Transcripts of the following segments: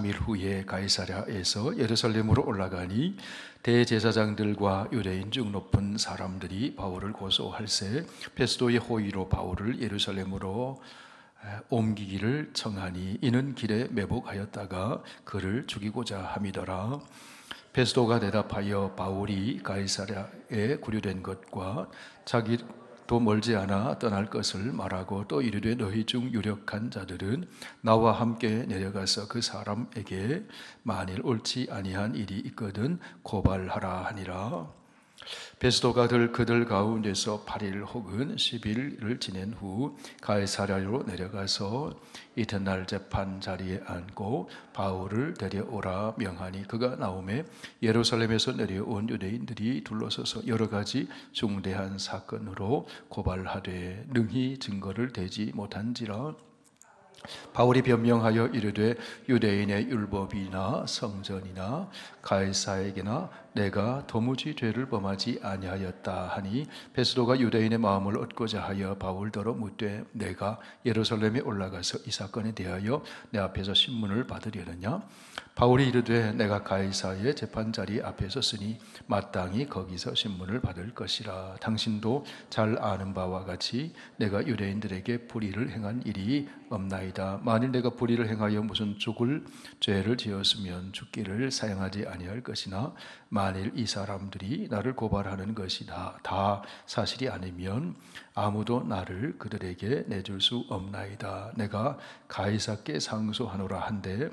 3일 후에 가이사랴에서 예루살렘으로 올라가니 대제사장들과 유대인 중 높은 사람들이 바울을 고소할세 페스도의 호의로 바울을 예루살렘으로 옮기기를 청하니 이는 길에 매복하였다가 그를 죽이고자 함이더라. 페스도가 대답하여 바울이 가이사랴에 구류된 것과 자기도 멀지 않아 떠날 것을 말하고 또 이르되 너희 중 유력한 자들은 나와 함께 내려가서 그 사람에게 만일 옳지 아니한 일이 있거든 고발하라 하니라. 베스도가 그들 가운데서 8일 혹은 10일을 지낸 후 가이사랴로 내려가서 이튿날 재판 자리에 앉고 바울을 데려오라 명하니 그가 나오매 예루살렘에서 내려온 유대인들이 둘러서서 여러 가지 중대한 사건으로 고발하되 능히 증거를 대지 못한지라. 바울이 변명하여 이르되 유대인의 율법이나 성전이나 가이사에게나 내가 도무지 죄를 범하지 아니하였다 하니 베스도가 유대인의 마음을 얻고자 하여 바울더러 묻되 내가 예루살렘에 올라가서 이 사건에 대하여 내 앞에서 신문을 받으려느냐. 바울이 이르되 내가 가이사의 재판자리 앞에 섰으니 마땅히 거기서 신문을 받을 것이라. 당신도 잘 아는 바와 같이 내가 유대인들에게 불의를 행한 일이 없나이다. 만일 내가 불의를 행하여 무슨 죽을 죄를 지었으면 죽기를 사용하지 아니할 것이나 만일 이 사람들이 나를 고발하는 것이 다 사실이 아니면 아무도 나를 그들에게 내줄 수 없나이다. 내가 가이사께 상소하노라 한데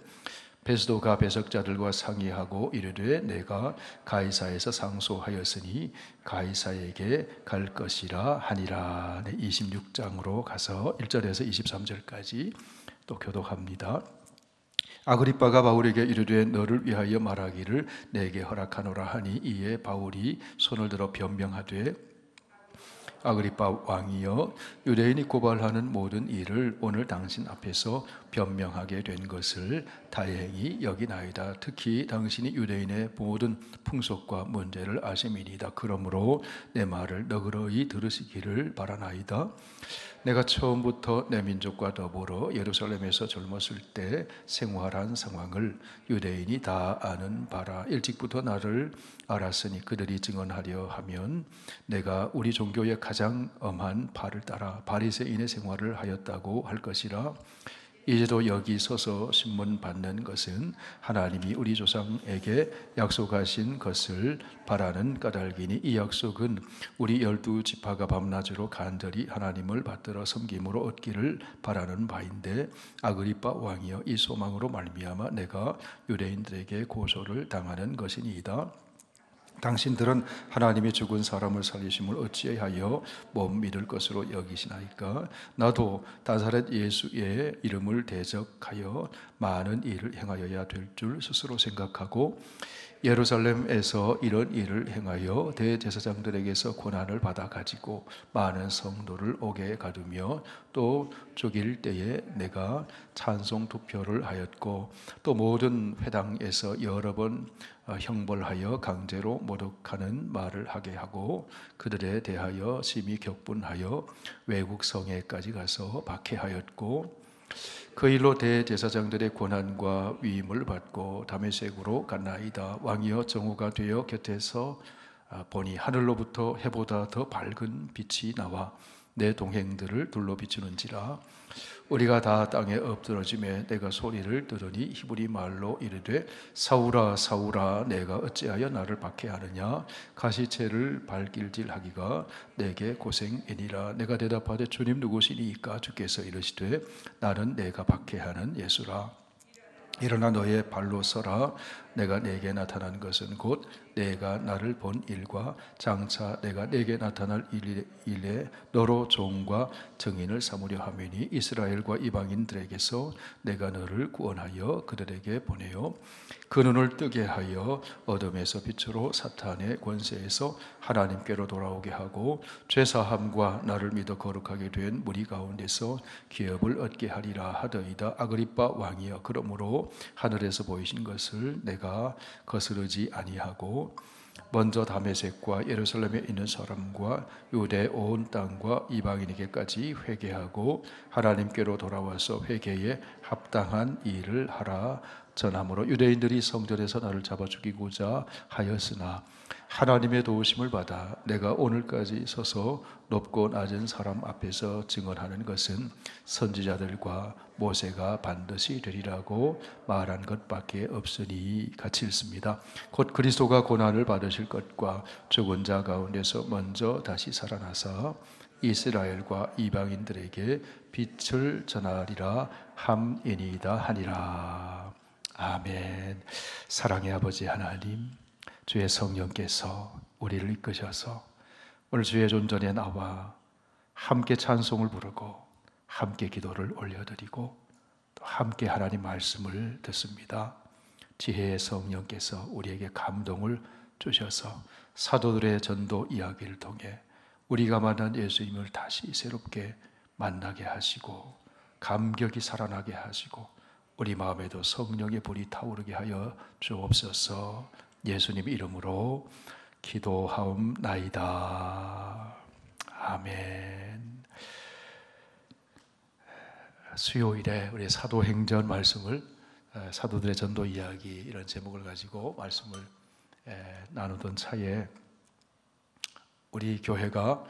베스도가 배석자들과 상의하고 이르되 내가 가이사에서 상소하였으니 가이사에게 갈 것이라 하니라. 26장으로 가서 1절에서 23절까지 또 교독합니다. 아그리빠가 바울에게 이르되 너를 위하여 말하기를 내게 허락하노라 하니 이에 바울이 손을 들어 변명하되 아그리빠 왕이여 유대인이 고발하는 모든 일을 오늘 당신 앞에서 변명하게 된 것을 다행히 여기나이다. 특히 당신이 유대인의 모든 풍속과 문제를 아심이니이다. 그러므로 내 말을 너그러이 들으시기를 바라나이다. 내가 처음부터 내 민족과 더불어 예루살렘에서 젊었을 때 생활한 상황을 유대인이 다 아는 바라. 일찍부터 나를 알았으니 그들이 증언하려 하면 내가 우리 종교의 가장 엄한 바를 따라 바리새인의 생활을 하였다고 할 것이라. 이제도 여기 서서 신문 받는 것은 하나님이 우리 조상에게 약속하신 것을 바라는 까닭이니 이 약속은 우리 12지파가 밤낮으로 간절히 하나님을 받들어 섬김으로 얻기를 바라는 바인데 아그리빠 왕이여 이 소망으로 말미암아 내가 유대인들에게 고소를 당하는 것이니이다. 당신들은 하나님이 죽은 사람을 살리심을 어찌하여 못 믿을 것으로 여기시나이까. 나도 나사렛 예수의 이름을 대적하여 많은 일을 행하여야 될 줄 스스로 생각하고 예루살렘에서 이런 일을 행하여 대제사장들에게서 고난을 받아 가지고 많은 성도를 옥에 가두며 또 죽일 때에 내가 찬송 투표를 하였고 또 모든 회당에서 여러 번 형벌하여 강제로 모독하는 말을 하게 하고 그들에 대하여 심히 격분하여 외국 성에까지 가서 박해하였고 그 일로 대제사장들의 고난과 위임을 받고 다메섹으로 갔나이다. 왕이여 정오가 되어 곁에서 보니 하늘로부터 해보다 더 밝은 빛이 나와 내 동행들을 둘러 비추는지라. 우리가 다 땅에 엎드러짐에 내가 소리를 들으니 히브리 말로 이르되 사울아 사울아 내가 어찌하여 나를 박해하느냐. 가시체를 발길질하기가 내게 고생이니라. 내가 대답하되 주님 누구시니까. 주께서 이르시되 나는 내가 박해하는 예수라. 일어나 너의 발로 서라. 내가 내게 나타난 것은 곧 내가 나를 본 일과 장차 내가 내게 나타날 일에 너로 종과 증인을 삼으려 함이니 이스라엘과 이방인들에게서 내가 너를 구원하여 그들에게 보내어 그 눈을 뜨게 하여 어둠에서 빛으로 사탄의 권세에서 하나님께로 돌아오게 하고 죄사함과 나를 믿어 거룩하게 된 무리 가운데서 기업을 얻게 하리라 하더이다. 아그리빠 왕이여 그러므로 하늘에서 보이신 것을 내가 거스르지 아니하고 먼저 다메섹과 예루살렘에 있는 사람과 유대 온 땅과 이방인에게까지 회개하고 하나님께로 돌아와서 회개에 합당한 일을 하라 전함으로 유대인들이 성전에서 나를 잡아 죽이고자 하였으나 하나님의 도우심을 받아 내가 오늘까지 서서 높고 낮은 사람 앞에서 증언하는 것은 선지자들과 모세가 반드시 되리라고 말한 것밖에 없으니 같이 읽습니다. 곧 그리스도가 고난을 받으실 것과 죽은 자 가운데서 먼저 다시 살아나사 이스라엘과 이방인들에게 빛을 전하리라 함이니이다 하니라. 아멘. 사랑의 아버지 하나님, 주의 성령께서 우리를 이끄셔서 오늘 주의 존전에 나와 함께 찬송을 부르고 함께 기도를 올려드리고 또 함께 하나님 말씀을 듣습니다. 지혜의 성령께서 우리에게 감동을 주셔서 사도들의 전도 이야기를 통해 우리가 만난 예수님을 다시 새롭게 만나게 하시고 감격이 살아나게 하시고 우리 마음에도 성령의 불이 타오르게 하여 주옵소서. 예수님 이름으로 기도하옵나이다. 아멘. 수요일에 우리 사도행전 말씀을 사도들의 전도 이야기 이런 제목을 가지고 말씀을 나누던 차에 우리 교회가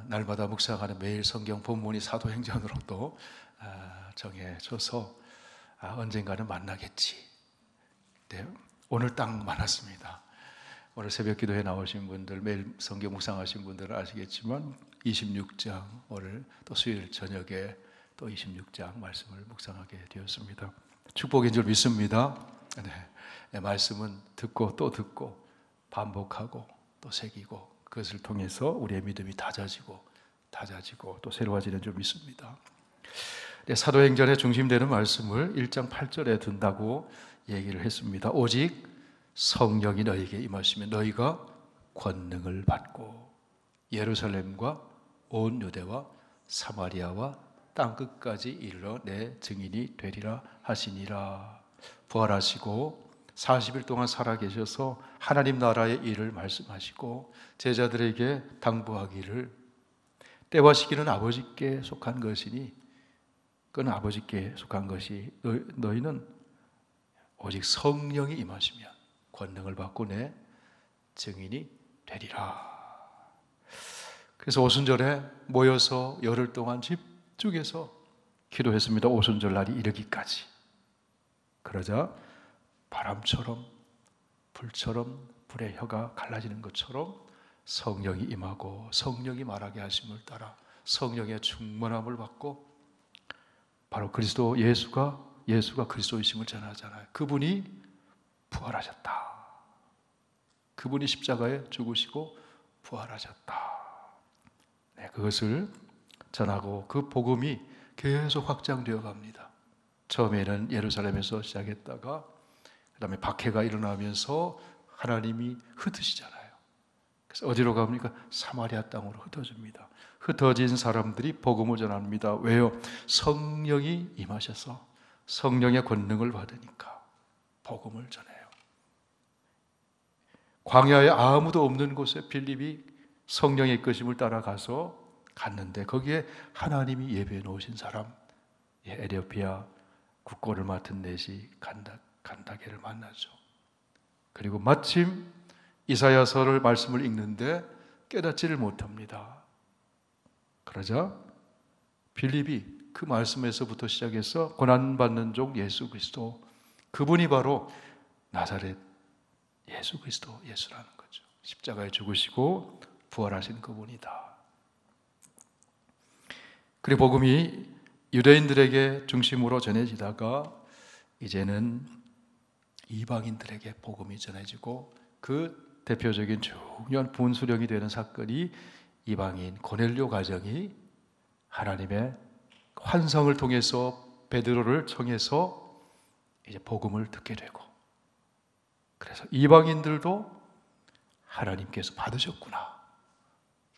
날마다 묵상하는 매일 성경 본문이 사도행전으로 또 정해져서 언젠가는 만나겠지. 네, 오늘 딱 만났습니다. 오늘 새벽 기도에 나오신 분들, 매일 성경 묵상하신 분들은 아시겠지만 26장, 오늘 또 수요일 저녁에 또 26장 말씀을 묵상하게 되었습니다. 축복인 줄 믿습니다. 네, 말씀은 듣고 또 듣고 반복하고 또 새기고 그것을 통해서 우리의 믿음이 다져지고 또 새로워지는 줄 믿습니다. 네, 사도행전의 중심되는 말씀을 1장 8절에 든다고 얘기를 했습니다. 오직 성령이 너희에게 임하시면 너희가 권능을 받고 예루살렘과 온 유대와 사마리아와 땅끝까지 이르러 내 증인이 되리라 하시니라. 부활하시고 40일 동안 살아계셔서 하나님 나라의 일을 말씀하시고 제자들에게 당부하기를 때와 시기는 아버지께 속한 것이니 그건 아버지께 속한 것이 너희는 오직 성령이 임하시면 권능을 받고 내 증인이 되리라. 그래서 오순절에 모여서 열흘 동안 집중해서 기도했습니다. 오순절 날이 이르기까지. 그러자 바람처럼 불처럼 불의 혀가 갈라지는 것처럼 성령이 임하고 성령이 말하게 하심을 따라 성령의 충만함을 받고 바로 그리스도 예수가 그리스도이심을 전하잖아요. 그분이 부활하셨다. 그분이 십자가에 죽으시고 부활하셨다. 네, 그것을 전하고 그 복음이 계속 확장되어 갑니다. 처음에는 예루살렘에서 시작했다가 그 다음에 박해가 일어나면서 하나님이 흩으시잖아요. 그래서 어디로 갑니까? 사마리아 땅으로 흩어집니다. 흩어진 사람들이 복음을 전합니다. 왜요? 성령이 임하셔서 성령의 권능을 받으니까 복음을 전해요. 광야에 아무도 없는 곳에 빌립이 성령의 이끄심을 따라가서 갔는데 거기에 하나님이 예배해 놓으신 사람, 에티오피아 국고를 맡은 내시 간다게를 만나죠. 그리고 마침 이사야서를 말씀을 읽는데 깨닫지를 못합니다. 그러자 빌립이 그 말씀에서부터 시작해서 고난받는 종 예수 그리스도, 그분이 바로 나사렛 예수 그리스도 예수라는 거죠. 십자가에 죽으시고 부활하신 그분이다. 그리고 복음이 유대인들에게 중심으로 전해지다가 이제는 이방인들에게 복음이 전해지고 그 대표적인 중요한 분수령이 되는 사건이 이방인 고넬료 가정이 하나님의 환상을 통해서 베드로를 청해서 이제 복음을 듣게 되고, 그래서 이방인들도 하나님께서 받으셨구나,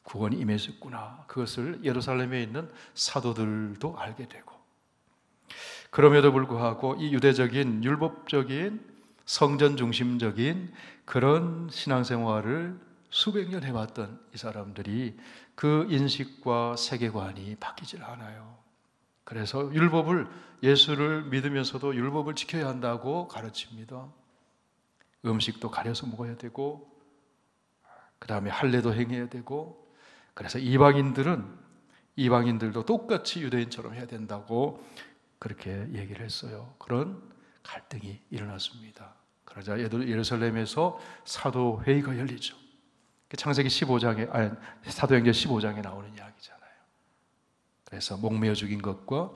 구원이 임하셨구나, 그것을 예루살렘에 있는 사도들도 알게 되고, 그럼에도 불구하고 이 유대적인 율법적인 성전 중심적인 그런 신앙생활을 수백 년 해왔던 이 사람들이 그 인식과 세계관이 바뀌질 않아요. 그래서 율법을, 예수를 믿으면서도 율법을 지켜야 한다고 가르칩니다. 음식도 가려서 먹어야 되고, 그 다음에 할례도 행해야 되고, 그래서 이방인들도 똑같이 유대인처럼 해야 된다고 그렇게 얘기를 했어요. 그런 갈등이 일어났습니다. 그러자 예루살렘에서 사도회의가 열리죠. 창세기 15장에, 사도행전 15장에 나오는 이야기잖아요. 그래서 목매어 죽인 것과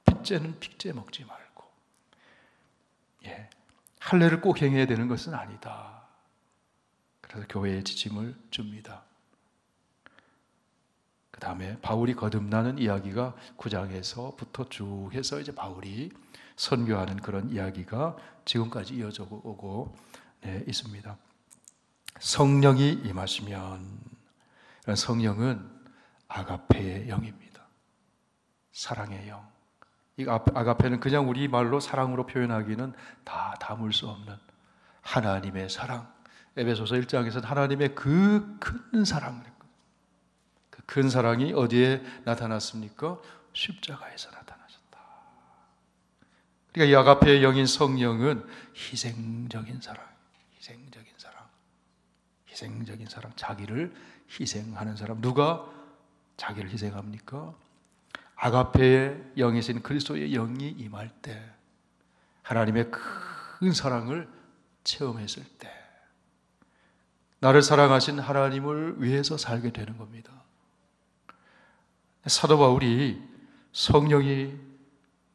핏째는 핏째 먹지 말고, 할례를 꼭 행해야 되는 것은 아니다. 그래서 교회에 지침을 줍니다. 그 다음에 바울이 거듭나는 이야기가 9장에서부터 쭉 해서 이제 바울이 선교하는 그런 이야기가 지금까지 이어져 오고 있습니다. 성령이 임하시면, 성령은 아가페의 영입니다. 사랑의 영. 이 아가페는 그냥 우리말로 사랑으로 표현하기는 다 담을 수 없는 하나님의 사랑. 에베소서 1장에서는 하나님의 그 큰 사랑, 그 큰 사랑이 어디에 나타났습니까? 십자가에서 나타나셨다. 그러니까 이 아가페의 영인 성령은 희생적인 사랑, 희생적인 사랑, 자기를 희생하는 사람. 누가 자기를 희생합니까? 아가페의 영이신 그리스도의 영이 임할 때, 하나님의 큰 사랑을 체험했을 때, 나를 사랑하신 하나님을 위해서 살게 되는 겁니다. 사도 바울이 성령이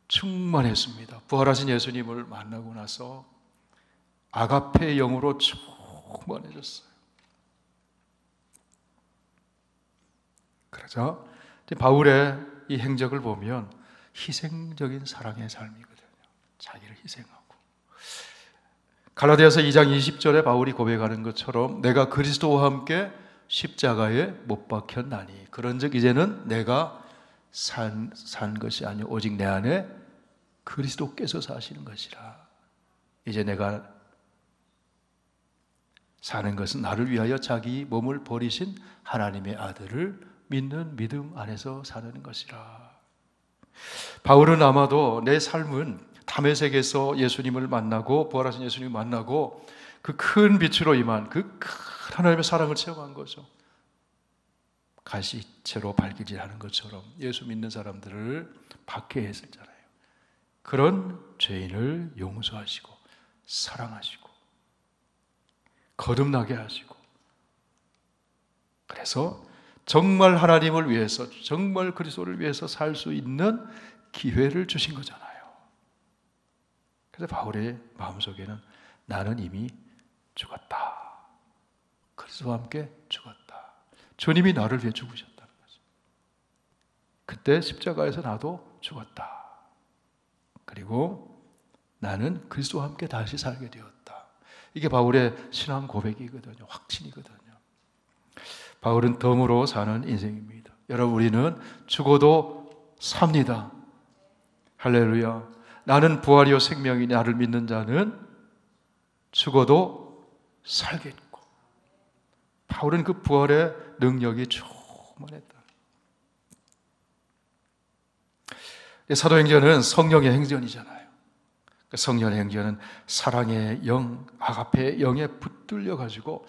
충만했습니다. 부활하신 예수님을 만나고 나서 아가페의 영으로 충만해졌어요. 그러자 바울의 이 행적을 보면 희생적인 사랑의 삶이거든요. 자기를 희생하고. 갈라디아서 2장 20절에 바울이 고백하는 것처럼 내가 그리스도와 함께 십자가에 못 박혔나니 그런즉 이제는 내가 산 것이 아니요 오직 내 안에 그리스도께서 사시는 것이라. 이제 내가 사는 것은 나를 위하여 자기 몸을 버리신 하나님의 아들을 믿는 믿음 안에서 사는 것이라. 바울은 아마도 내 삶은 다메섹에서 예수님을 만나고 부활하신 예수님을 만나고 그 큰 빛으로 임한 그 큰 하나님의 사랑을 체험한 거죠. 가시채로 발길질하는 것처럼 예수 믿는 사람들을 박해했었잖아요. 그런 죄인을 용서하시고 사랑하시고 거듭나게 하시고, 그래서 정말 하나님을 위해서, 정말 그리스도를 위해서 살 수 있는 기회를 주신 거잖아요. 그래서 바울의 마음속에는 나는 이미 죽었다. 그리스도와 함께 죽었다. 주님이 나를 위해 죽으셨다는 거죠. 그때 십자가에서 나도 죽었다. 그리고 나는 그리스도와 함께 다시 살게 되었다. 이게 바울의 신앙 고백이거든요. 확신이거든요. 바울은 덤으로 사는 인생입니다. 여러분, 우리는 죽어도 삽니다. 할렐루야. 나는 부활이요 생명이 나를 믿는 자는 죽어도 살겠고. 바울은 그 부활의 능력이 충만했다. 사도행전은 성령의 행전이잖아요. 성령의 행전은 사랑의 영, 아가페의 영에 붙들려 가지고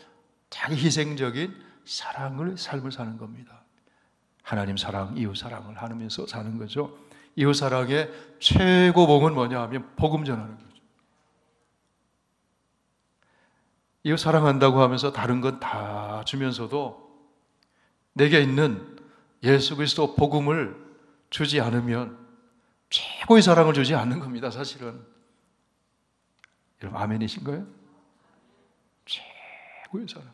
자기 희생적인 삶을 사는 겁니다. 하나님 사랑, 이웃 사랑을 하면서 사는 거죠. 이웃 사랑의 최고봉은 뭐냐 하면 복음 전하는 거죠. 이웃 사랑한다고 하면서 다른 건 다 주면서도 내게 있는 예수 그리스도 복음을 주지 않으면 최고의 사랑을 주지 않는 겁니다. 사실은. 여러분 아멘이신 거예요? 최고의 사랑.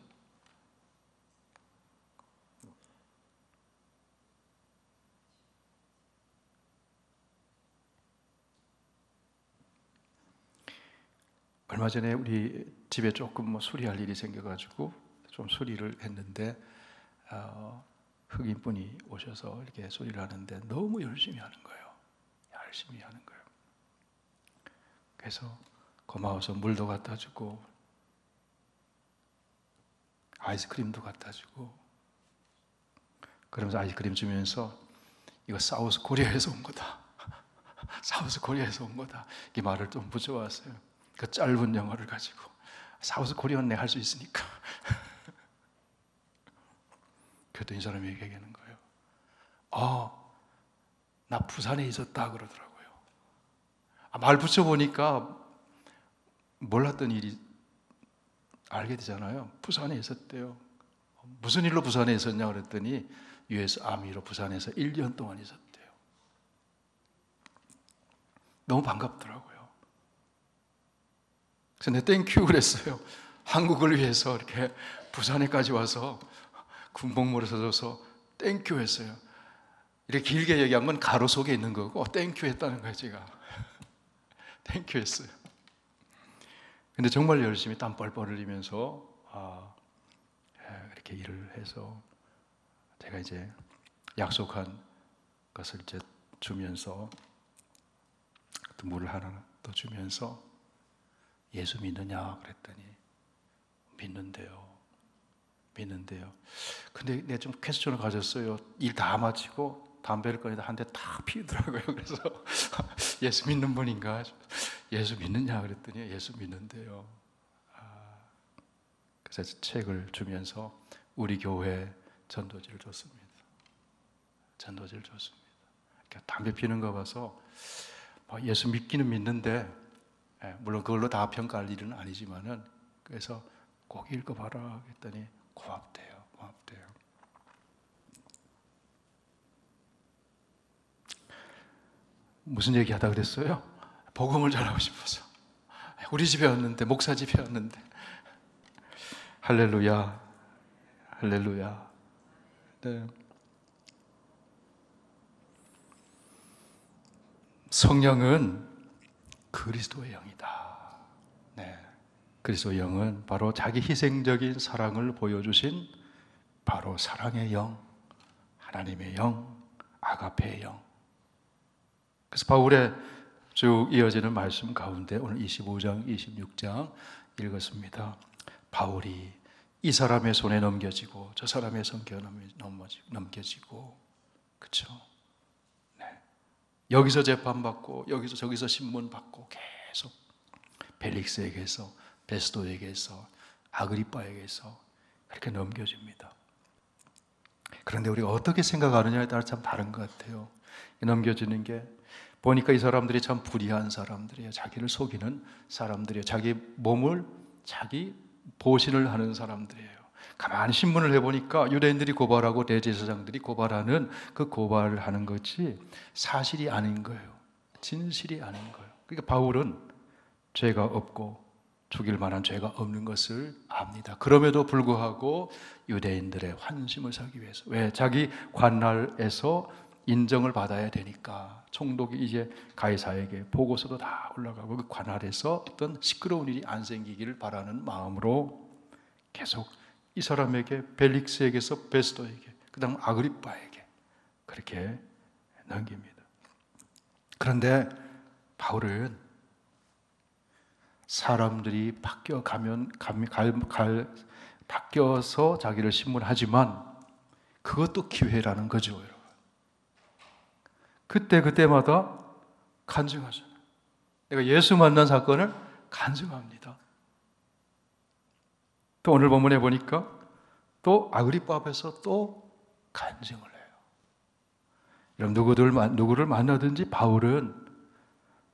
얼마 전에 우리 집에 조금 수리할 일이 생겨가지고 좀 수리를 했는데 흑인분이 오셔서 이렇게 수리를 하는데 너무 열심히 하는 거예요. 열심히 하는 거예요. 그래서 고마워서 물도 갖다 주고 아이스크림도 갖다 주고, 그러면서 아이스크림 주면서 이거 사우스 코리아에서 온 거다. 사우스 코리아에서 온 거다. 이 말을 좀 붙여왔어요. 그 짧은 영어를 가지고. 사우스 코리아는 내가 할 수 있으니까. 그랬더니 이 사람이 얘기하는 거예요. 나 부산에 있었다 그러더라고요. 말 붙여보니까 몰랐던 일이 알게 되잖아요. 부산에 있었대요. 무슨 일로 부산에 있었냐 그랬더니 US 아미로 부산에서 1년 동안 있었대요. 너무 반갑더라고요. 그래서 내 땡큐 그랬어요. 한국을 위해서 이렇게 부산에까지 와서 군복무를 써줘서 땡큐 했어요. 이렇게 길게 얘기한 건 가로 속에 있는 거고 땡큐 했다는 거예요. 제가 땡큐 했어요. 근데 정말 열심히 땀 뻘뻘 흘리면서 이렇게 일을 해서 제가 이제 약속한 것을 이제 주면서 또 물을 하나 또 주면서 예수 믿느냐 그랬더니 믿는데요. 근데 내가 좀 퀘스천을 가졌어요. 일 다 마치고 담배를 꺼내다 한 대 탁 피우더라고요. 그래서 예수 믿는 분인가? 예수 믿느냐 그랬더니 예수 믿는데요. 그래서 책을 주면서 우리 교회 전도지를 줬습니다. 담배 피는 거 봐서 예수 믿기는 믿는데 물론 그걸로 다 평가할 일은 아니지만은 그래서 꼭 읽어봐라 했더니 고맙대요. 무슨 얘기하다 그랬어요? 복음을 전하고 싶어서. 우리 집에 왔는데, 목사 집에 왔는데. 할렐루야. 네. 성령은 그리스도의 영이다. 네. 그리스도의 영은 바로 자기 희생적인 사랑을 보여주신 바로 사랑의 영, 하나님의 영, 아가페의 영. 그래서 바울의 쭉 이어지는 말씀 가운데 오늘 25장, 26장 읽었습니다. 바울이 이 사람의 손에 넘겨지고 저 사람의 손에 넘겨지고 그렇죠? 네. 여기서 재판받고 여기서 저기서 신문받고 계속 벨릭스에게서 베스도에게서 아그리빠에게서 그렇게 넘겨집니다. 그런데 우리가 어떻게 생각하느냐에 따라 참 다른 것 같아요. 넘겨지는 게 보니까 이 사람들이 참 불의한 사람들이에요. 자기를 속이는 사람들이에요. 자기 몸을 자기 보신을 하는 사람들이에요. 가만히 신문을 해보니까 유대인들이 고발하고 대제사장들이 고발하는 그 고발을 하는 것이 사실이 아닌 거예요. 진실이 아닌 거예요. 그러니까 바울은 죄가 없고 죽일 만한 죄가 없는 것을 압니다. 그럼에도 불구하고 유대인들의 환심을 사기 위해서, 왜? 자기 관할에서 인정을 받아야 되니까 총독이 이제 가이사에게 보고서도 다 올라가고 그 관할에서 어떤 시끄러운 일이 안 생기기를 바라는 마음으로 계속 이 사람에게 벨릭스에게서 베스도에게 그 다음 아그리빠에게 그렇게 넘깁니다. 그런데 바울은 사람들이 바뀌어서 자기를 신문하지만 그것도 기회라는 거죠, 여러분. 그때마다 간증하잖아요. 내가 예수 만난 사건을 간증합니다. 또 오늘 본문에 보니까 또 아그리빠 앞에서 또 간증을 해요. 여러분, 누구를 만나든지 바울은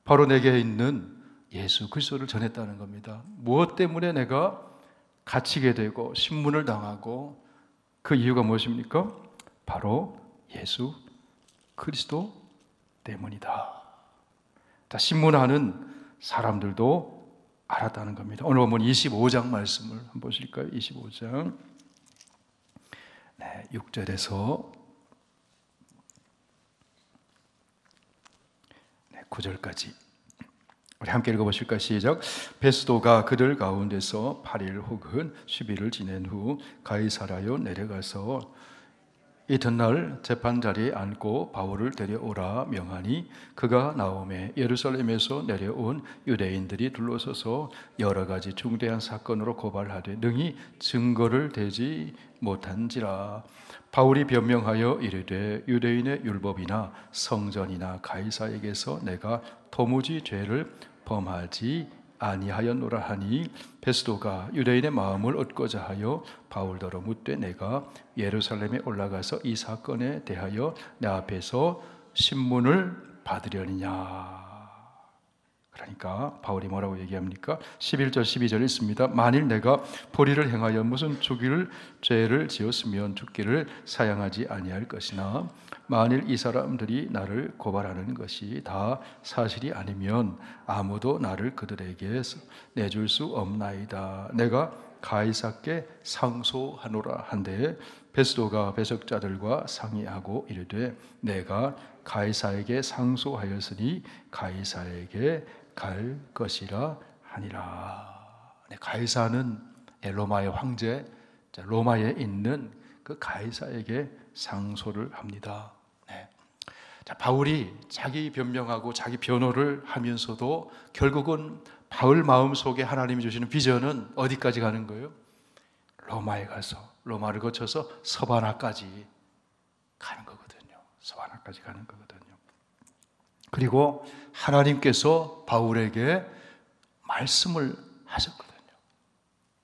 바로 내게 있는 예수 그리스도를 전했다는 겁니다. 무엇 때문에 내가 갇히게 되고 신문을 당하고 그 이유가 무엇입니까? 바로 예수 그리스도 때문이다. 자, 신문하는 사람들도 알았다는 겁니다. 오늘 보면 25장 말씀을 한번 보실까요? 25장 6절에서 9절까지 우리 함께 읽어보실까요? 시작. 베스도가 그들 가운데서 8일 혹은 10일을 지낸 후 가이사라로 내려가서 이튿날 재판 자리에 앉고 바울을 데려오라 명하니 그가 나오매 예루살렘에서 내려온 유대인들이 둘러서서 여러 가지 중대한 사건으로 고발하되 능히 증거를 대지 못한지라. 바울이 변명하여 이르되 유대인의 율법이나 성전이나 가이사에게서 내가 도무지 죄를 범하지 아니하였노라 하니 베스도가 유대인의 마음을 얻고자 하여 바울더러 묻되 내가 예루살렘에 올라가서 이 사건에 대하여 내 앞에서 신문을 받으려느냐. 그러니까 바울이 뭐라고 얘기합니까? 11절 12절 있습니다. 만일 내가 불의를 행하여 무슨 죽일 죄를 지었으면 죽기를 사양하지 아니할 것이나 만일 이 사람들이 나를 고발하는 것이 다 사실이 아니면 아무도 나를 그들에게 내줄 수 없나이다. 내가 가이사께 상소하노라 한데 베스도가 배석자들과 상의하고 이르되 내가 가이사에게 상소하였으니 가이사에게 갈 것이라 하니라. 가이사는 로마의 황제, 로마에 있는 그 가이사에게 상소를 합니다. 자, 바울이 자기 변명하고 자기 변호를 하면서도 결국은 바울 마음속에 하나님이 주시는 비전은 어디까지 가는 거예요? 로마에 가서 로마를 거쳐서 서바나까지 가는 거거든요. 서바나까지 가는 거거든요. 그리고 하나님께서 바울에게 말씀을 하셨거든요.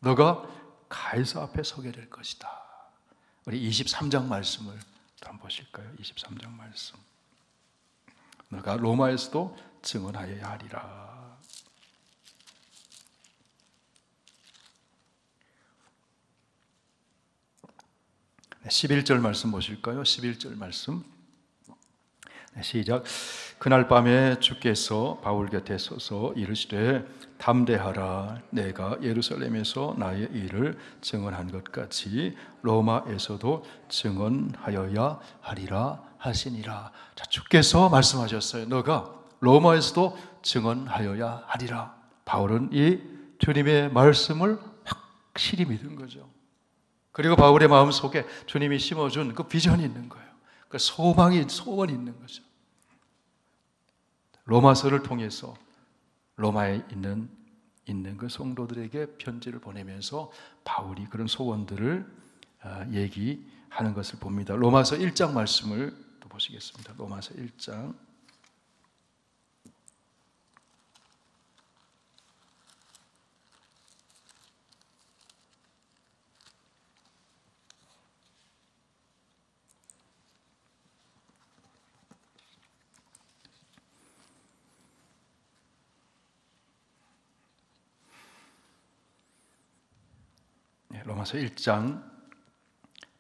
너가 가이사 앞에 서게 될 것이다. 우리 23장 말씀을 한번 보실까요? 23장 말씀. 너가 로마에서도 증언하여야 하리라. 11절 말씀 보실까요? 11절 말씀. 시작. 그날 밤에 주께서 바울 곁에 서서 이르시되 담대하라. 내가 예루살렘에서 나의 일을 증언한 것 같이 로마에서도 증언하여야 하리라 하시니라. 자, 주께서 말씀하셨어요. 너가 로마에서도 증언하여야 하리라. 바울은 이 주님의 말씀을 확실히 믿은 거죠. 그리고 바울의 마음속에 주님이 심어준 그 비전이 있는 거예요. 그 소망이, 소원이 있는 거죠. 로마서를 통해서 로마에 있는 그 성도들에게 편지를 보내면서 바울이 그런 소원들을 얘기하는 것을 봅니다. 로마서 1장 말씀을 또 보시겠습니다. 로마서 1장. 로마서 1장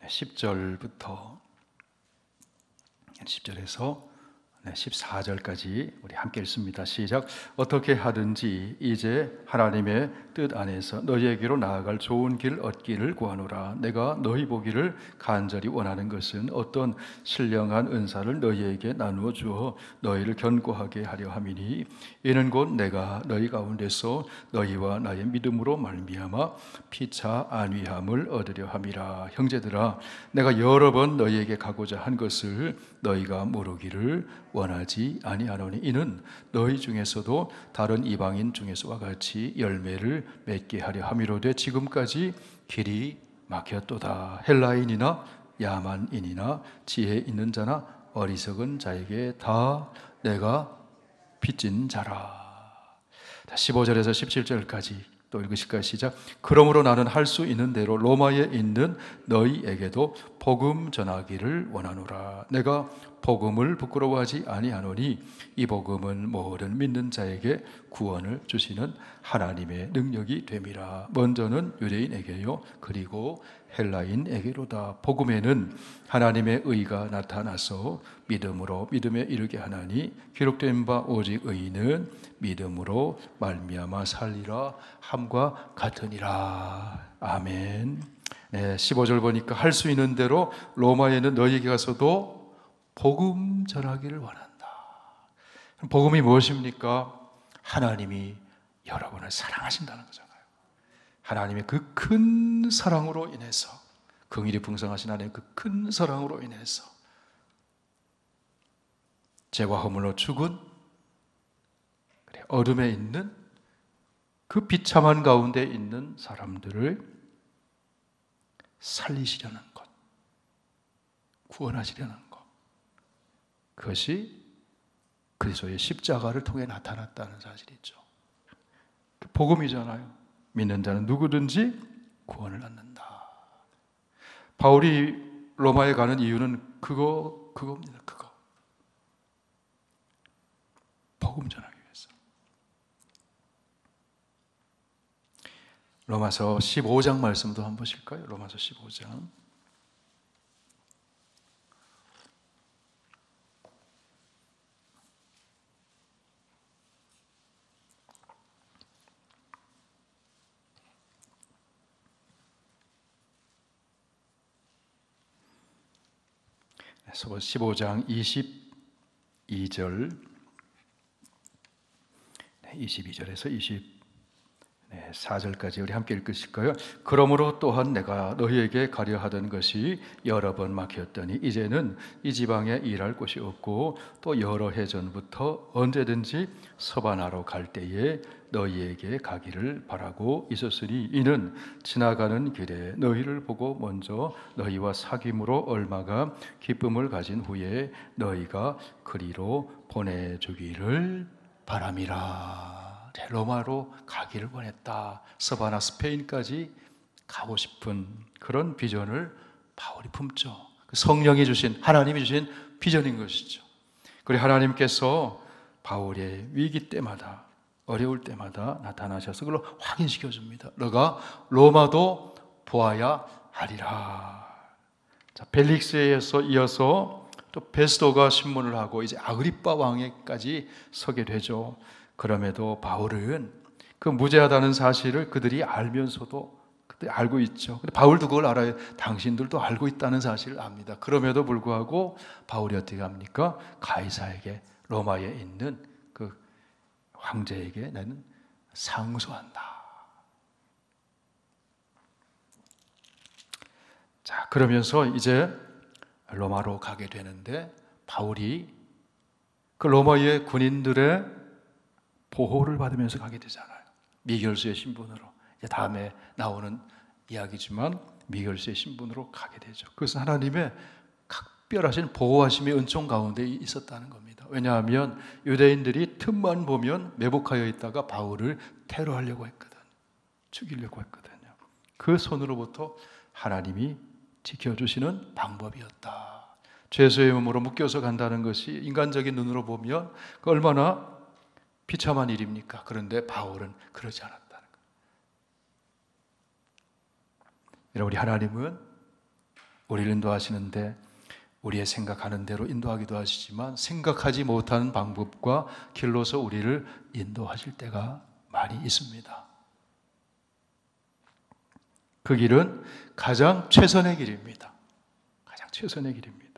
10절부터 10절에서 14절까지 우리 함께 읽습니다. 시작. 어떻게 하든지 이제 하나님의 뜻 안에서 너희에게로 나아갈 좋은 길 얻기를 구하노라. 내가 너희 보기를 간절히 원하는 것은 어떤 신령한 은사를 너희에게 나누어 주어 너희를 견고하게 하려 함이니 이는 곧 내가 너희 가운데서 너희와 나의 믿음으로 말미암아 피차 안위함을 얻으려 함이라. 형제들아, 내가 여러 번 너희에게 가고자 한 것을 너희가 모르기를 원하지 아니하노니 이는 너희 중에서도 다른 이방인 중에서와 같이 열매를 맺게 하려 함이로되 지금까지 길이 막혔도다. 헬라인이나 야만인이나 지혜 있는 자나 어리석은 자에게 다 내가 빚진 자라. 15절에서 17절까지 또 읽으실까요? 시작. 그러므로 나는 할 수 있는 대로 로마에 있는 너희에게도 복음 전하기를 원하노라. 내가 복음을 부끄러워하지 아니하노니 이 복음은 모든 믿는 자에게 구원을 주시는 하나님의 능력이 됨이라. 먼저는 유대인에게요 그리고 헬라인에게로다. 복음에는 하나님의 의가 나타나서 믿음으로 믿음에 이르게 하나니 기록된 바 오직 의인은 믿음으로 말미암아 살리라 함과 같으니라. 아멘. 15절 보니까 할 수 있는 대로 로마에는 너희에게 가서도 복음 전하기를 원한다. 복음이 무엇입니까? 하나님이 여러분을 사랑하신다는 거잖아요. 하나님의 그 큰 사랑으로 인해서 긍휼이 풍성하신 하나님의 그 큰 사랑으로 인해서 죄와 허물로 죽은 어둠에 있는 그 비참한 가운데 있는 사람들을 살리시려는 것, 구원하시려는 것, 그것이 그리스도의 십자가를 통해 나타났다는 사실이죠. 복음이잖아요. 믿는 자는 누구든지 구원을 얻는다. 바울이 로마에 가는 이유는 그겁니다. 그거. 복음 전하기 위해서. 로마서 15장 말씀도 한번 보실까요? 로마서 15장. 서보 15장 22절 22절에서 24절까지 우리 함께 읽으실까요? 그러므로 또한 내가 너희에게 가려 하던 것이 여러 번 막혔더니 이제는 이 지방에 일할 곳이 없고 또 여러 해 전부터 언제든지 서바나로 갈 때에 너희에게 가기를 바라고 있었으니 이는 지나가는 길에 너희를 보고 먼저 너희와 사귐으로 얼마가 기쁨을 가진 후에 너희가 그리로 보내주기를 바람이라. 로마로 가기를 원했다. 서바나 스페인까지 가고 싶은 그런 비전을 바울이 품죠. 성령이 주신, 하나님이 주신 비전인 것이죠. 그리고 하나님께서 바울의 위기 때마다, 어려울 때마다 나타나셔서 그걸 확인시켜 줍니다. 너가 로마도 보아야 하리라. 자, 벨릭스에 의해서 이어서 또 베스도가 신문을 하고 이제 아그리빠 왕에까지 서게 되죠. 그럼에도 바울은 그 무죄하다는 사실을 그들이 알면서도 그들이 알고 있죠. 근데 바울도 그걸 알아요. 당신들도 알고 있다는 사실을 압니다. 그럼에도 불구하고 바울이 어떻게 합니까? 가이사에게, 로마에 있는 그 황제에게 나는 상소한다. 자, 그러면서 이제 로마로 가게 되는데 바울이 그 로마의 군인들의 보호를 받으면서 가게 되잖아요. 미결수의 신분으로. 이제 다음에 나오는 이야기지만 미결수의 신분으로 가게 되죠. 그것은 하나님의 각별하신 보호하심의 은총 가운데 있었다는 겁니다. 왜냐하면 유대인들이 틈만 보면 매복하여 있다가 바울을 테러하려고 했거든. 죽이려고 했거든요. 그 손으로부터 하나님이 지켜주시는 방법이었다. 죄수의 몸으로 묶여서 간다는 것이 인간적인 눈으로 보면 얼마나 비참한 일입니까? 그런데 바울은 그러지 않았다는 거예요. 여러분, 우리 하나님은 우리를 인도하시는데 우리의 생각하는 대로 인도하기도 하시지만 생각하지 못하는 방법과 길로서 우리를 인도하실 때가 많이 있습니다. 그 길은 가장 최선의 길입니다. 가장 최선의 길입니다.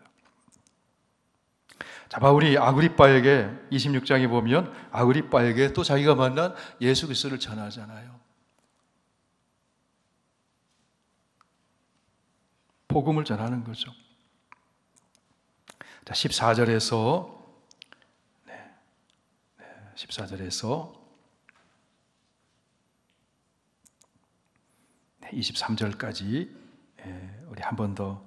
자, 바울이 아그리빠에게 26장에 보면 아그리빠에게 또 자기가 만난 예수 그리스도를 전하잖아요. 복음을 전하는 거죠. 자, 14절에서 23절까지 우리 한 번 더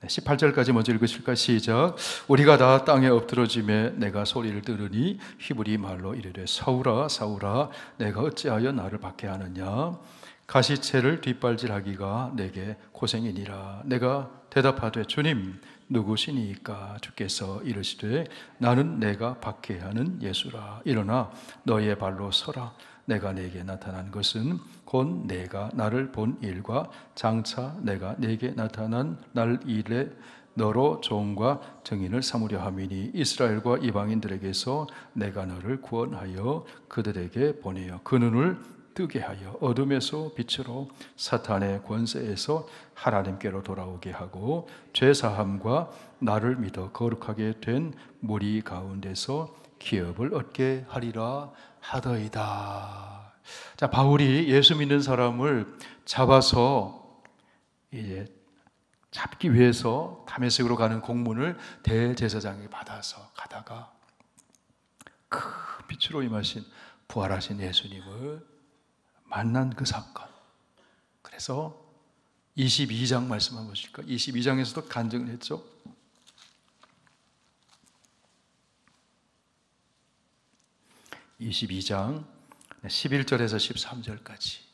18절까지 먼저 읽으실까요? 시작. 우리가 다 땅에 엎드러짐에 내가 소리를 들으니 히브리 말로 이르되 사울아 사울아 내가 어찌하여 나를 박해하느냐 가시채를 뒷발질하기가 내게 고생이니라. 내가 대답하되 주님 누구시니까? 주께서 이르시되 나는 내가 박해하는 예수라. 일어나 너의 발로 서라. 내가 내게 나타난 것은 곧 내가 나를 본 일과 장차 내가 내게 나타난 날 일에 너로 종과 증인을 삼으려 함이니 이스라엘과 이방인들에게서 내가 너를 구원하여 그들에게 보내어 그 눈을 뜨게 하여 어둠에서 빛으로 사탄의 권세에서 하나님께로 돌아오게 하고 죄사함과 나를 믿어 거룩하게 된 무리 가운데서 기업을 얻게 하리라 하더이다. 자, 바울이 예수 믿는 사람을 잡아서 이제 잡기 위해서 다메섹으로 가는 공문을 대제사장에게 받아서 가다가 큰 빛으로 임하신 부활하신 예수님을 만난 그 사건. 그래서 22장 말씀 한번 보실까? 22장에서도 간증을 했죠. 22장 11절에서 13절까지.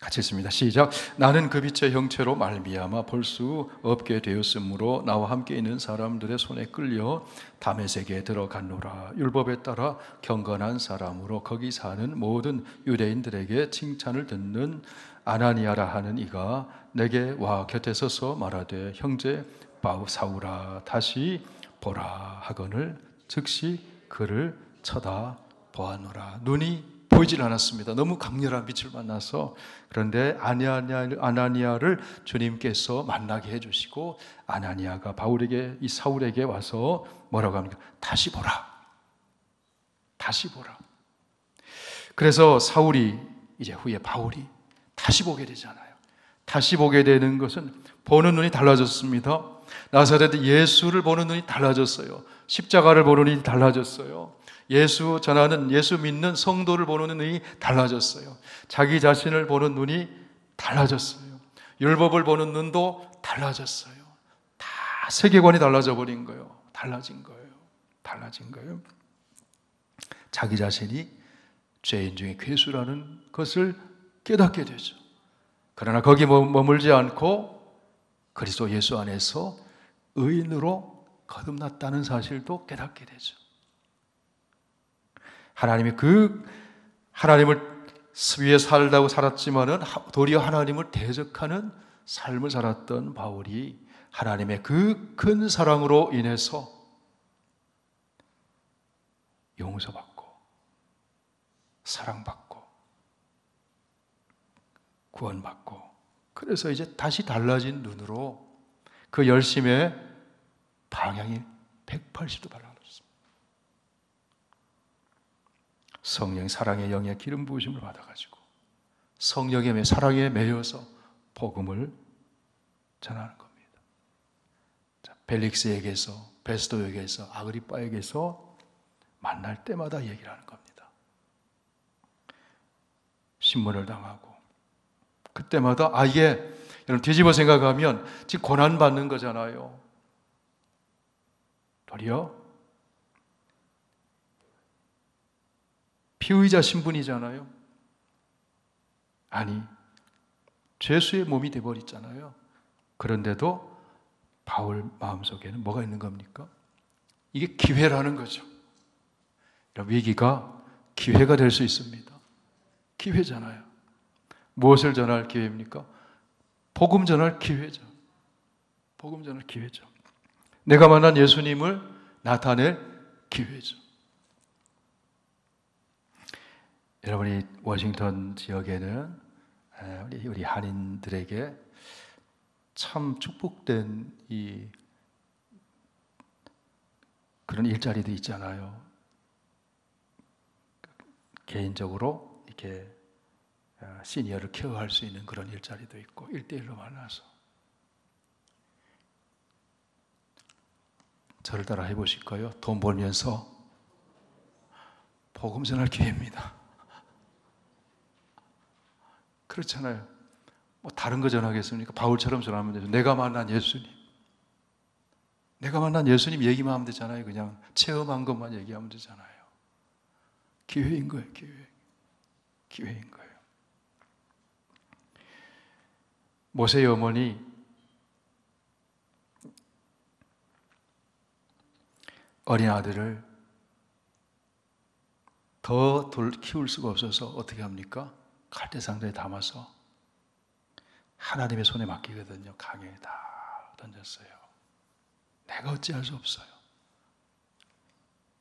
같이 읽습니다. 시작. 나는 그 빛의 형체로 말미암아 볼 수 없게 되었으므로 나와 함께 있는 사람들의 손에 끌려 다메섹에 들어갔노라. 율법에 따라 경건한 사람으로 거기 사는 모든 유대인들에게 칭찬을 듣는 아나니아라 하는 이가 내게 와 곁에 서서 말하되 형제 사울아 다시 보라 하거늘 즉시 그를 쳐다보았노라. 눈이 보이질 않았습니다. 너무 강렬한 빛을 만나서. 그런데 아나니아를 주님께서 만나게 해주시고 아나니아가 이 사울에게 와서 뭐라고 합니까? 다시 보라. 다시 보라. 그래서 사울이 이제 후에 바울이 다시 보게 되잖아요. 다시 보게 되는 것은 보는 눈이 달라졌습니다. 나사렛 예수를 보는 눈이 달라졌어요. 십자가를 보는 눈이 달라졌어요. 예수 전하는, 예수 믿는 성도를 보는 눈이 달라졌어요. 자기 자신을 보는 눈이 달라졌어요. 율법을 보는 눈도 달라졌어요. 다 세계관이 달라져 버린 거예요. 달라진 거예요. 자기 자신이 죄인 중에 괴수라는 것을 깨닫게 되죠. 그러나 거기 머물지 않고 그리스도 예수 안에서 의인으로 거듭났다는 사실도 깨닫게 되죠. 하나님을 위해 살다고 살았지만은 도리어 하나님을 대적하는 삶을 살았던 바울이 하나님의 그 큰 사랑으로 인해서 용서받고 사랑받고 구원받고, 그래서 이제 다시 달라진 눈으로 그 열심의 방향이 180도 달라졌습니다. 성령, 사랑의 영의 기름 부으심을 받아가지고 성령의 사랑에 매여서 복음을 전하는 겁니다. 자, 벨릭스에게서, 베스도에게서, 아그리빠에게서 만날 때마다 얘기를 하는 겁니다. 신문을 당하고 그때마다 이게 여러분 뒤집어 생각하면 지금 고난받는 거잖아요. 도리어 피의자 신분이잖아요. 아니, 죄수의 몸이 되어버렸잖아요. 그런데도 바울 마음속에는 뭐가 있는 겁니까? 이게 기회라는 거죠. 위기가 기회가 될 수 있습니다. 기회잖아요. 무엇을 전할 기회입니까? 복음 전할 기회죠. 복음 전할 기회죠. 내가 만난 예수님을 나타낼 기회죠. 여러분이 워싱턴 지역에는 우리 한인들에게 참 축복된 그런 일자리도 있잖아요. 개인적으로 이렇게 시니어를 케어할 수 있는 그런 일자리도 있고 1대1로 만나서 저를 따라 해보실까요? 돈 벌면서 복음 전할 기회입니다. 그렇잖아요. 뭐 다른 거 전하겠습니까? 바울처럼 전하면 되죠. 내가 만난 예수님 얘기만 하면 되잖아요. 그냥 체험한 것만 얘기하면 되잖아요. 기회인 거예요. 기회인 거예요. 모세의 어머니 어린 아들을 더 키울 수가 없어서 어떻게 합니까? 갈대상자에 담아서 하나님의 손에 맡기거든요. 강에 다 던졌어요. 내가 어찌할 수 없어요.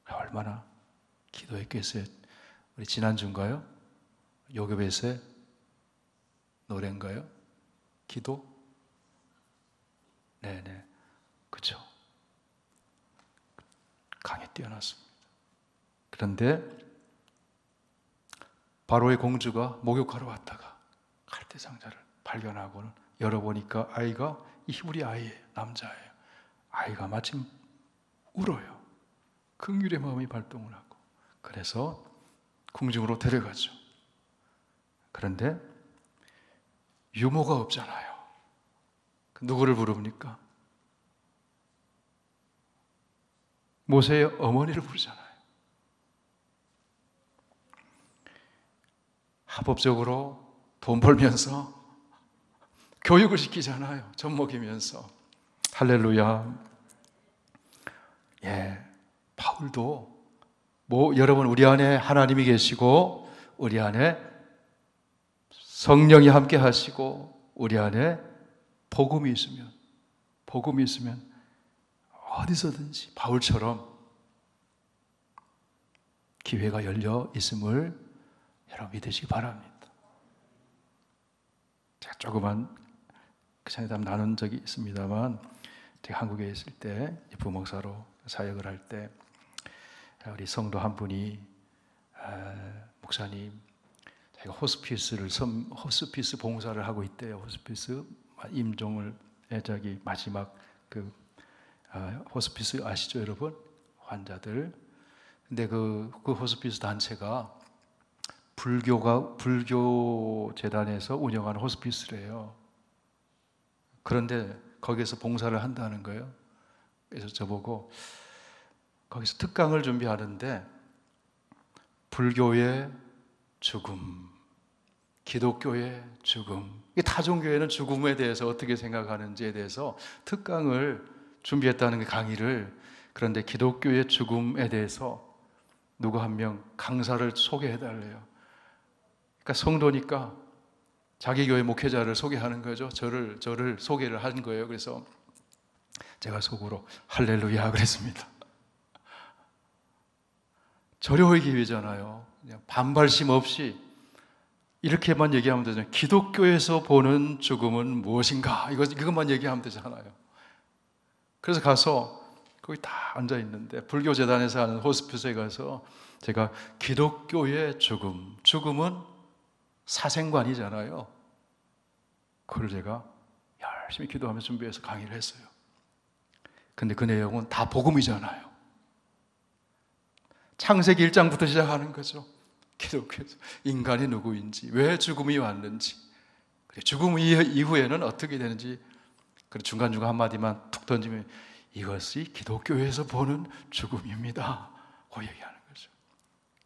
얼마나 기도했겠어요. 우리 지난주인가요? 요괴벳의 노래인가요? 기도? 네네, 그렇죠. 강에 뛰어났습니다. 그런데 바로의 공주가 목욕하러 왔다가 갈대 상자를 발견하고는 열어보니까 아이가 이 히브리 아이예요. 남자예요. 아이가 마침 울어요. 긍휼의 마음이 발동을 하고. 그래서 궁중으로 데려가죠. 그런데 유모가 없잖아요. 누구를 부릅니까? 모세의 어머니를 부르잖아요. 합법적으로 돈 벌면서 교육을 시키잖아요. 젖 먹이면서. 할렐루야. 예, 바울도 여러분 우리 안에 하나님이 계시고 우리 안에 성령이 함께 하시고 우리 안에 복음이 있으면 어디서든지 바울처럼 기회가 열려 있음을 여러분 믿으시기 바랍니다. 제가 조그만 그전에 나눈 적이 있습니다만 제가 한국에 있을 때 부목사로 사역을 할 때 우리 성도 한 분이 목사님 제가 호스피스 봉사를 하고 있대요. 호스피스 임종을 마지막 호스피스 아시죠 여러분? 환자들. 근데 그 호스피스 단체가 불교 재단에서 운영하는 호스피스래요. 그런데 거기서 봉사를 한다는 거예요. 그래서 저보고 거기서 특강을 준비하는데 불교의 죽음, 기독교의 죽음, 타종교회는 죽음에 대해서 어떻게 생각하는지에 대해서 특강을 준비했다는 게 강의를. 그런데 기독교의 죽음에 대해서 누구 한 명 강사를 소개해달래요. 그러니까 성도니까 자기 교회 목회자를 소개하는 거죠. 저를 소개를 한 거예요. 그래서 제가 속으로 할렐루야 그랬습니다. 저려오기 위해잖아요. 그냥 반발심 없이 이렇게만 얘기하면 되잖아요. 기독교에서 보는 죽음은 무엇인가? 이것만 얘기하면 되잖아요. 그래서 가서 거기 다 앉아 있는데 불교 재단에서 하는 호스피스에 가서 제가 기독교의 죽음은 사생관이잖아요. 그걸 제가 열심히 기도하면서 준비해서 강의를 했어요. 근데 그 내용은 다 복음이잖아요. 창세기 1장부터 시작하는 거죠. 기독교에서 인간이 누구인지, 왜 죽음이 왔는지, 죽음 이후에는 어떻게 되는지, 그리고 중간중간 한마디만 툭 던지면 이것이 기독교에서 보는 죽음입니다. 그 얘기하는 거죠.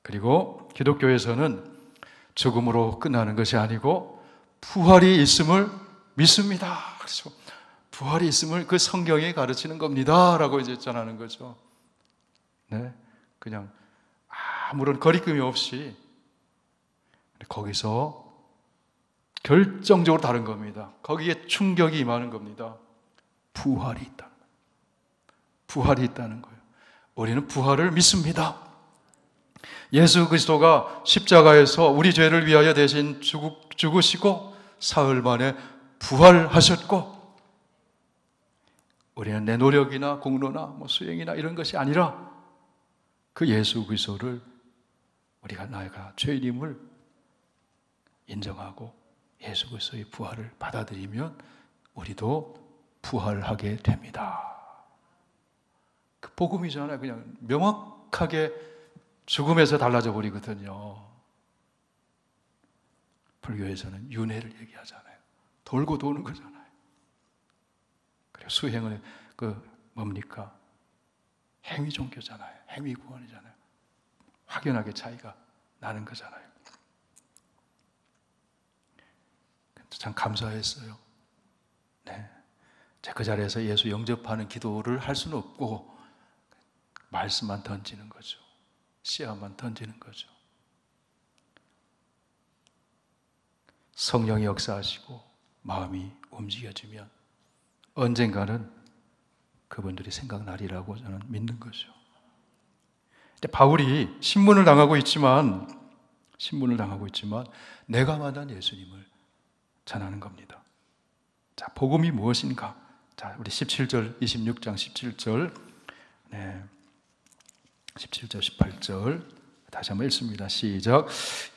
그리고 기독교에서는 죽음으로 끝나는 것이 아니고 부활이 있음을 믿습니다. 그래서 부활이 있음을 그 성경이 가르치는 겁니다. 라고 이제 전하는 거죠. 네, 그냥 아무런 거리낌이 없이 거기서 결정적으로 다른 겁니다. 거기에 충격이 임하는 겁니다. 부활이 있다는 거예요. 부활이 있다는 거예요. 우리는 부활을 믿습니다. 예수 그리스도가 십자가에서 우리 죄를 위하여 대신 죽으시고 사흘 만에 부활하셨고, 우리는 내 노력이나 공로나 수행이나 이런 것이 아니라 그 예수 그리스도를 내가 죄인임을 인정하고 예수 그리스도의 부활을 받아들이면 우리도 부활하게 됩니다. 그 복음이잖아요. 그냥 명확하게 죽음에서 달라져 버리거든요. 불교에서는 윤회를 얘기하잖아요. 돌고 도는 거잖아요. 그리고 수행은 뭡니까? 행위 종교잖아요. 행위 구원이잖아요. 확연하게 차이가 나는 거잖아요. 참 감사했어요. 네. 그 자리에서 예수 영접하는 기도를 할 수는 없고 말씀만 던지는 거죠. 씨앗만 던지는 거죠. 성령이 역사하시고 마음이 움직여지면 언젠가는 그분들이 생각나리라고 저는 믿는 거죠. 근데 바울이 신문을 당하고 있지만 내가 만난 예수님을 전하는 겁니다. 자, 복음이 무엇인가? 자, 우리 17절, 26장 17절, 17절, 18절 다시 한번 읽습니다. 시작.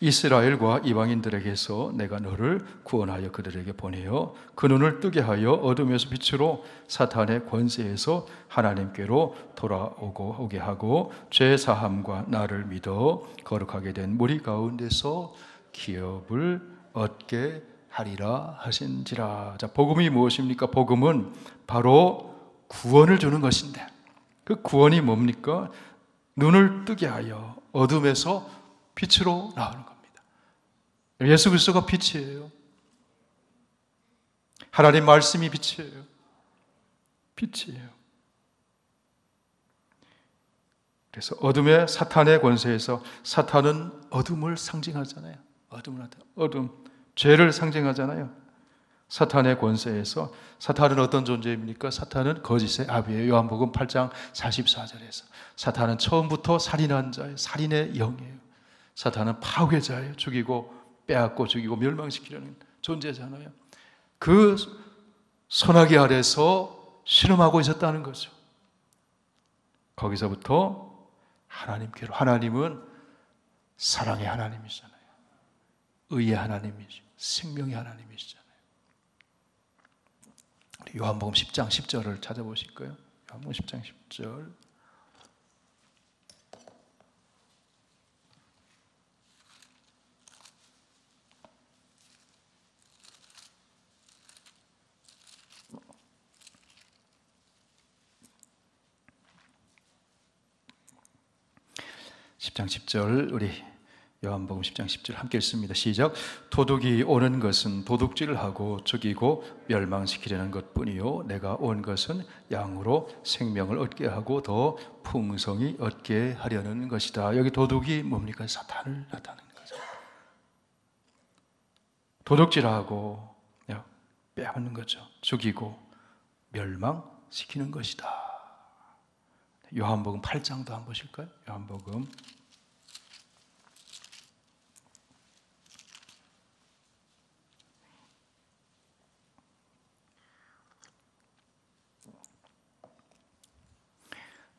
이스라엘과 이방인들에게서 내가 너를 구원하여 그들에게 보내어 그 눈을 뜨게 하여 어둠에서 빛으로 사탄의 권세에서 하나님께로 돌아오게 하고 죄 사함과 나를 믿어 거룩하게 된 무리 가운데서 기업을 얻게 하리라 하신지라. 자, 복음이 무엇입니까? 복음은 바로 구원을 주는 것인데, 그 구원이 뭡니까? 눈을 뜨게 하여 어둠에서 빛으로 나오는 겁니다. 예수 그리스도가 빛이에요. 하나님 말씀이 빛이에요. 빛이에요. 그래서 어둠의 사탄의 권세에서, 사탄은 어둠을 상징하잖아요. 어둠, 죄를 상징하잖아요. 사탄의 권세에서, 사탄은 어떤 존재입니까? 사탄은 거짓의 아비예요. 요한복음 8장 44절에서 사탄은 처음부터 살인한 자예요. 살인의 영이에요. 사탄은 파괴자예요. 죽이고 빼앗고 죽이고 멸망시키려는 존재잖아요. 그 소나기 아래서 신음하고 있었다는 거죠. 거기서부터 하나님께로, 하나님은 사랑의 하나님이잖아요. 의의 하나님이죠. 생명의 하나님이시잖아요. 요한복음 10장 10절을 찾아보실까요? 요한복음 10장 10절. (10장 10절) 우리 요한복음 10장 10절 함께 읽습니다. 시작. 도둑이 오는 것은 도둑질을 하고 죽이고 멸망시키려는 것뿐이요 내가 온 것은 양으로 생명을 얻게 하고 더 풍성히 얻게 하려는 것이다. 여기 도둑이 뭡니까? 사탄을 나타내는 거죠. 도둑질하고 빼앗는 거죠. 죽이고 멸망시키는 것이다. 요한복음 8장도 한번 보실까요? 요한복음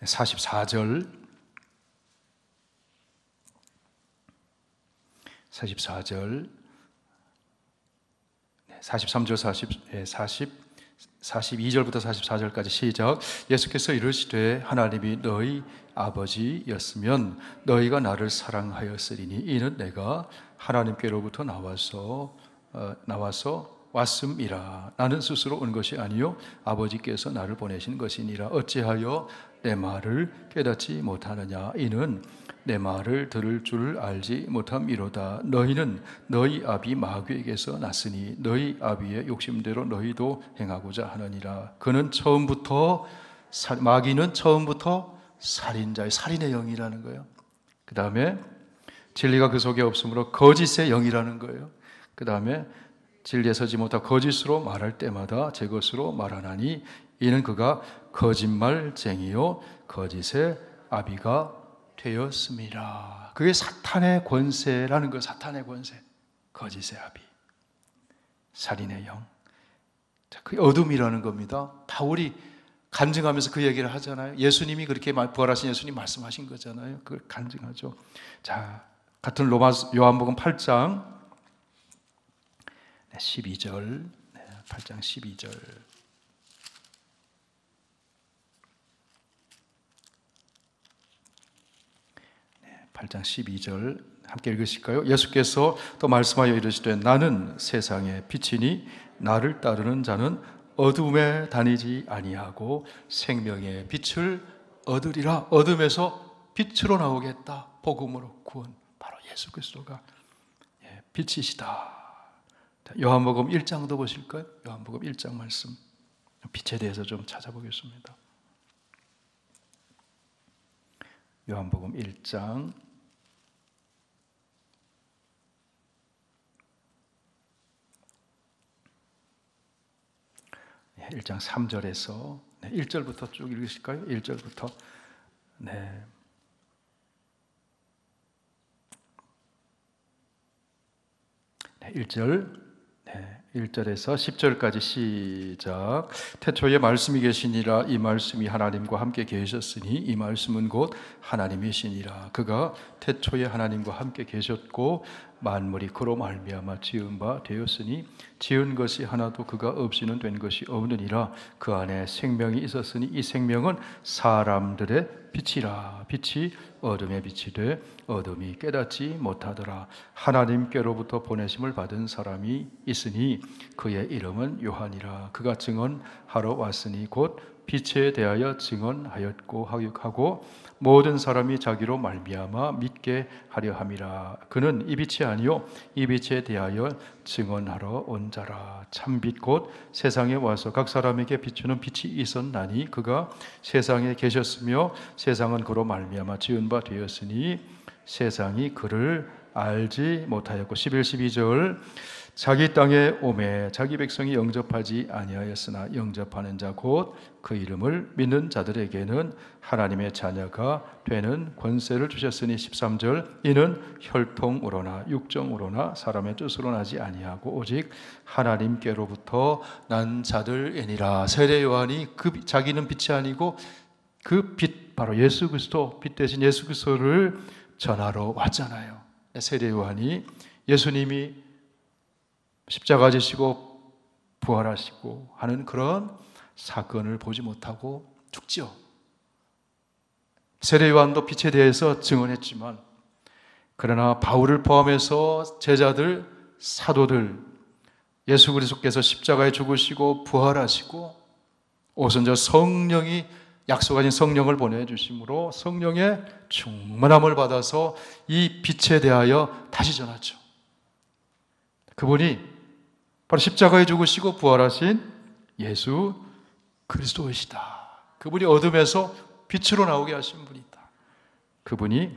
44절 44절 43절 42절부터 44절까지 시작. 예수께서 이르시되 하나님이 너희 아버지였으면 너희가 나를 사랑하였으리니 이는 내가 하나님께로부터 나와서 왔음이라. 나는 스스로 온 것이 아니요 아버지께서 나를 보내신 것이니라. 어찌하여 내 말을 깨닫지 못하느냐. 이는 내 말을 들을 줄 알지 못함이로다. 너희는 너희 아비 마귀에게서 났으니 너희 아비의 욕심대로 너희도 행하고자 하느니라. 마귀는 처음부터 살인자의 살인의 영이라는 거예요. 그 다음에 진리가 그 속에 없으므로 거짓의 영이라는 거예요. 그 다음에 진리에 서지 못하고 거짓으로 말할 때마다 제 것으로 말하나니 이는 그가 거짓말쟁이요 거짓의 아비가 되었습니다. 그게 사탄의 권세라는 거예요. 사탄의 권세, 거짓의 아비, 살인의 영. 그 어둠이라는 겁니다. 바울이 간증하면서 그 얘기를 하잖아요. 예수님이 그렇게 부활하신 예수님 말씀하신 거잖아요. 그걸 간증하죠. 자, 같은 요한복음 8장 12절, 8장 12절. 8장 12절 함께 읽으실까요? 예수께서 또 말씀하여 이르시되 나는 세상의 빛이니 나를 따르는 자는 어둠에 다니지 아니하고 생명의 빛을 얻으리라. 어둠에서 빛으로 나오겠다. 복음으로 구원. 바로 예수 그리스도가 빛이시다. 요한복음 1장도 보실까요? 요한복음 1장 말씀. 빛에 대해서 좀 찾아보겠습니다. 요한복음 1장 1장 3절에서 1절부터 쭉 읽으실까요? 1절부터. 네. 1절. 네. 1절에서 10절까지 시작. 태초에 말씀이 계시니라. 이 말씀이 하나님과 함께 계셨으니 이 말씀은 곧 하나님이시니라. 그가 태초에 하나님과 함께 계셨고 만물이 그로 말미암아 지은 바 되었으니 지은 것이 하나도 그가 없이는 된 것이 없느니라. 그 안에 생명이 있었으니 이 생명은 사람들의 빛이라. 빛이 어둠의 빛이 돼 어둠이 깨닫지 못하더라. 하나님께로부터 보내심을 받은 사람이 있으니 그의 이름은 요한이라. 그가 증언하러 왔으니 곧 빛에 대하여 증언하였고 하고 모든 사람이 자기로 말미암아 믿게 하려 함이라. 그는 이 빛이 아니요 이 빛에 대하여 증언하러 온 자라. 참빛 곧 세상에 와서 각 사람에게 비추는 빛이 있었나니 그가 세상에 계셨으며 세상은 그로 말미암아 지은 바 되었으니 세상이 그를 알지 못하였고 11, 12절 자기 땅에 오매 자기 백성이 영접하지 아니하였으나 영접하는 자 곧 그 이름을 믿는 자들에게는 하나님의 자녀가 되는 권세를 주셨으니 13절 이는 혈통으로나 육정으로나 사람의 뜻으로 나지 아니하고 오직 하나님께로부터 난 자들이니라. 세례 요한이 자기는 빛이 아니고 그 빛 바로 예수 그리스도 빛 대신 예수 그리스도를 전하러 왔잖아요. 세례 요한이 예수님이 십자가 지시고 부활하시고 하는 그런 사건을 보지 못하고 죽죠. 세례 요한도 빛에 대해서 증언했지만 그러나 바울을 포함해서 제자들, 사도들 예수 그리스도께서 십자가에 죽으시고 부활하시고 오순절 성령이 약속하신 성령을 보내주심으로 성령의 충만함을 받아서 이 빛에 대하여 다시 전하죠. 그분이 바로 십자가에 죽으시고 부활하신 예수 그리스도이시다. 그분이 어둠에서 빛으로 나오게 하신 분이다. 그분이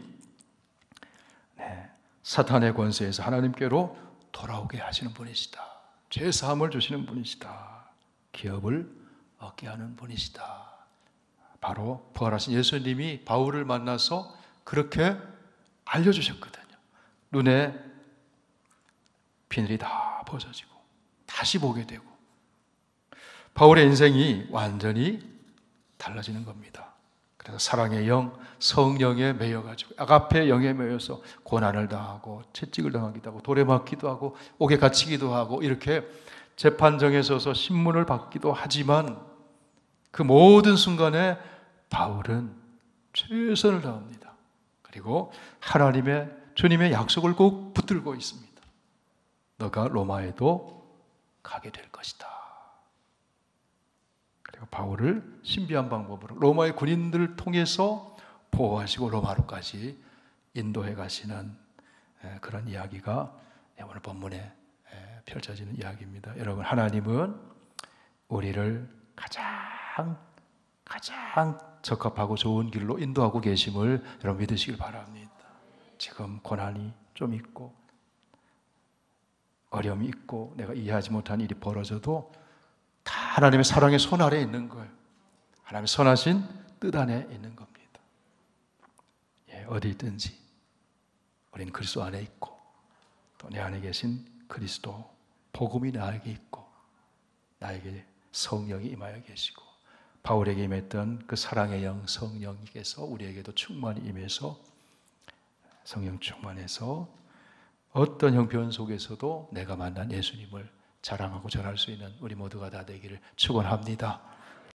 사탄의 권세에서 하나님께로 돌아오게 하시는 분이시다. 죄 사함을 주시는 분이시다. 기업을 얻게 하는 분이시다. 바로 부활하신 예수님이 바울을 만나서 그렇게 알려주셨거든요. 눈에 비늘이 다 벗어지고 다시 보게 되고 바울의 인생이 완전히 달라지는 겁니다. 그래서 사랑의 영, 성령에 매여가지고 아가페의 영에 매여서 고난을 당하고 채찍을 당하기도 하고 돌에 맞기도 하고 옥에 갇히기도 하고 이렇게 재판정에 서서 신문을 받기도 하지만 그 모든 순간에 바울은 최선을 다합니다. 그리고 하나님의 주님의 약속을 꼭 붙들고 있습니다. 너가 로마에도 가게 될 것이다. 그리고 바울을 신비한 방법으로 로마의 군인들을 통해서 보호하시고 로마로까지 인도해 가시는 그런 이야기가 오늘 본문에 펼쳐지는 이야기입니다. 여러분, 하나님은 우리를 가장 적합하고 좋은 길로 인도하고 계심을 여러분 믿으시길 바랍니다. 지금 고난이 좀 있고 어려움이 있고 내가 이해하지 못한 일이 벌어져도 다 하나님의 사랑의 손 아래에 있는 거예요. 하나님의 선하신 뜻 안에 있는 겁니다. 어디 있든지 우리는 그리스도 안에 있고 또 내 안에 계신 그리스도 복음이 나에게 있고 나에게 성령이 임하여 계시고 바울에게 임했던 그 사랑의 영 성령께서 우리에게도 충만히 임해서 성령 충만해서 어떤 형편 속에서도 내가 만난 예수님을 자랑하고 전할 수 있는 우리 모두가 다 되기를 축원합니다.